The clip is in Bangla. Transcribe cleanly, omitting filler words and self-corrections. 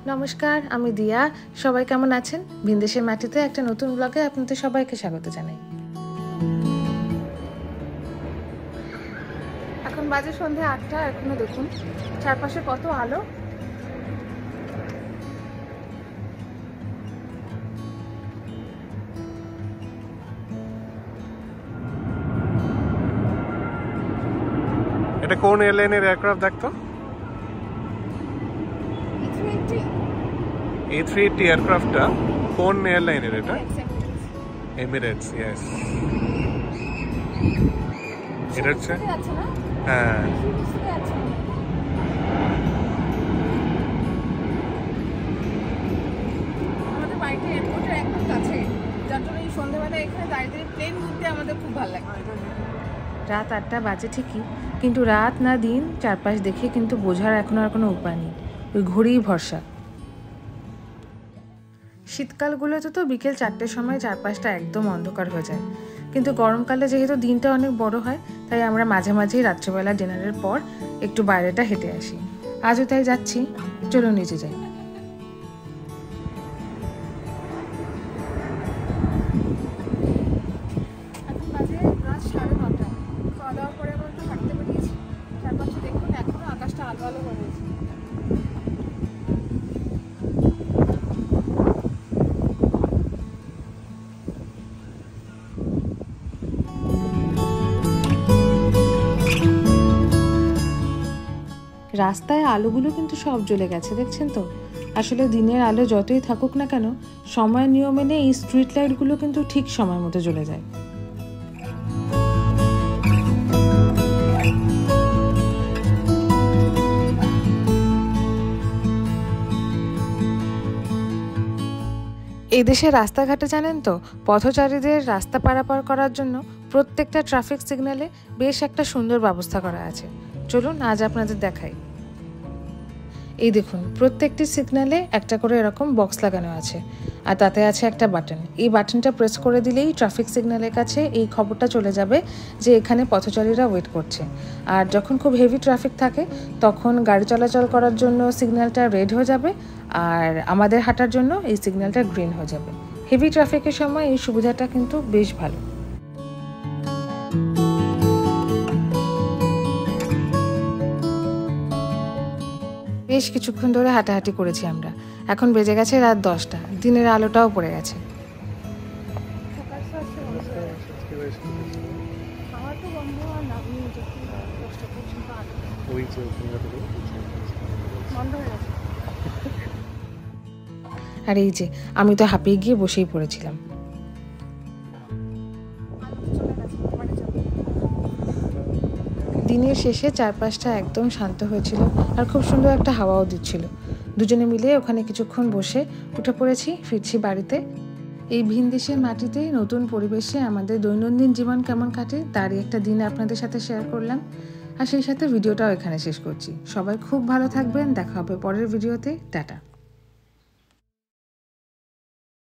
নমস্কার, আমি দিয়া। সবাই কেমন আছেন? ভিনদেশের মাটিতে একটা নতুন ব্লগে আপনাদের সবাইকে স্বাগত জানাই। এখন বাজে সন্ধ্যে 8টা। এখনো দেখুন চারপাশে কত আলো। এটা কোন এয়ারলাইনের এয়ারক্রাফট দেখতো? A380 এয়ারক্রাফটটা কোন এয়ারলাইনের? এটা এমিরেটস। ইয়েস, এটা হচ্ছে হ্যাঁ। আমাদের বাড়িতে এয়ারপোর্টের একদম কাছে, যার জন্য এই সন্ধ্যাবেলা এখানে দাঁড়িয়ে প্লেন ঘুরতে আমাদের খুব ভালো লাগে। রাত 8টা বাজে ঠিকই, কিন্তু রাত না দিন চারপাশ দেখে কিন্তু বোঝার এখন আর কোনো উপায় নেই, ওই ঘড়িই ভরসা। শীতকালগুলোতে তো বিকেল 4টের সময় চারপাশটা একদম অন্ধকার হয়ে যায়, কিন্তু গরমকালে যেহেতু দিনটা অনেক বড় হয়, তাই আমরা মাঝে মাঝেই রাত্রেবেলা ডিনারের পর একটু বাইরেটা হেঁটে আসি। আজও তাই যাচ্ছি, চলো নিচে যাই। এখন বাজে রাত 9:30। খাওয়া দাওয়ার পরে আমরা একটু হাঁটতে বেরিয়েছি। চারপাশে দেখুন এখনো আকাশটা আলো আলো হয়ে রয়েছে। রাস্তায় আলোগুলো কিন্তু সব জ্বলে গেছে, দেখছেন তো? আসলে দিনের আলো যতই থাকুক না কেন, সময়ের নিয়ম মেনে এই স্ট্রিট লাইটগুলো কিন্তু ঠিক সময় মতো জ্বলে যায়। এই দেশের রাস্তাঘাটে জানেন তো, পথচারীদের রাস্তা পারাপার করার জন্য প্রত্যেকটা ট্রাফিক সিগন্যালে বেশ একটা সুন্দর ব্যবস্থা করা আছে। চলুন আজ আপনাদের দেখাই। এই দেখুন, প্রত্যেকটি সিগন্যালে একটা করে এরকম বক্স লাগানো আছে, আর তাতে আছে একটা বাটন। এই বাটনটা প্রেস করে দিলেই ট্রাফিক সিগন্যালের কাছে এই খবরটা চলে যাবে যে এখানে পথচারীরা ওয়েট করছে। আর যখন খুব হেভি ট্রাফিক থাকে তখন গাড়ি চলাচল করার জন্য সিগন্যালটা রেড হয়ে যাবে, আর আমাদের হাঁটার জন্য এই সিগন্যালটা গ্রিন হয়ে যাবে। হেভি ট্রাফিকের সময় এই সুবিধাটা কিন্তু বেশ ভালো। বেশ কিছুক্ষণ ধরে হাঁটাহাঁটি করেছি আমরা। এখন বেজে গেছে রাত 10টা, দিনের আলোটাও পড়ে গেছে। আর এই যে আমি তো হাঁপিয়ে গিয়ে বসেই পড়েছিলাম। দিনের শেষে চারপাশটা একদম শান্ত হয়েছিল, আর খুব সুন্দর একটা হাওয়াও দিচ্ছিল। দুজনে মিলে ওখানে কিছুক্ষণ বসে উঠে পড়েছি, ফিরছি বাড়িতে। এই ভিন দেশের মাটিতে নতুন পরিবেশে আমাদের দৈনন্দিন জীবন কেমন কাটে তারই একটা দিন আপনাদের সাথে শেয়ার করলাম, আর সেই সাথে ভিডিওটাও এখানে শেষ করছি। সবাই খুব ভালো থাকবেন, দেখা হবে পরের ভিডিওতে। টাটা।